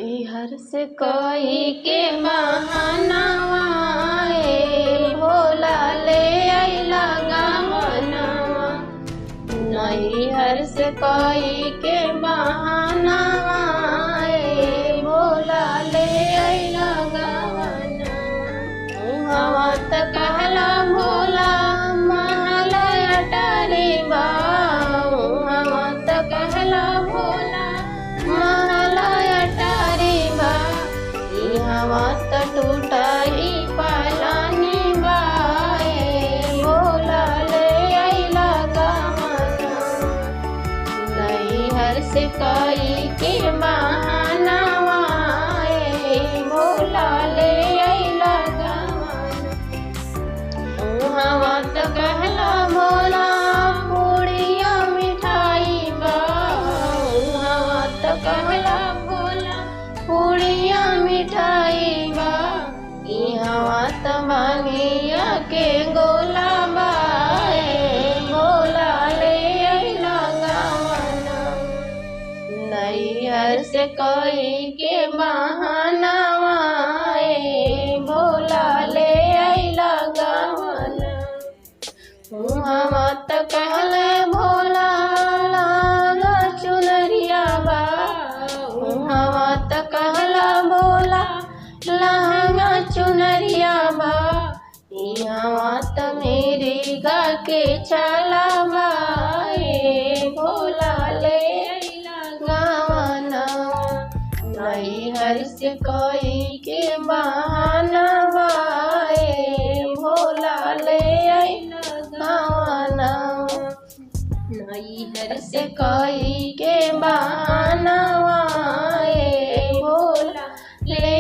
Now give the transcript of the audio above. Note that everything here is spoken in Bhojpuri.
नैहर से कोई के बहानावा भोला ले अइला गवनवा। नैहर से कोई के बहानावा भोला ले अइला गवनवा। हवा त कहला भोला महल अटारी बा। हवा त कहला भोला महल अटारी बा। हवा त टूटाई पालानी बा भोला ले अइला गवनवा। नैहर से कोई के बहानावा भोला ले अइला गवनवा। हवा त कहला भोला पूड़िया मिठाई बा। हवा त कहला भोला पूड़िया मिठाई बा। हवा त भांगिया के गोला बा भोला ले अइला गवनवा। नैहर से कोई के बहानावा भोला ले अइला गवनवा। हवा त कहले भोला लागा चुनरिया बा। हवा त कहला भोला लहंगा चुनरिया बा। हवा त मेरी गा के चला बा भोला ले अइला गवनवा। नैहर से कोई के बहानावा भोला ले अइला गवनवा। नैहर से कोई के बहानावा भोला ले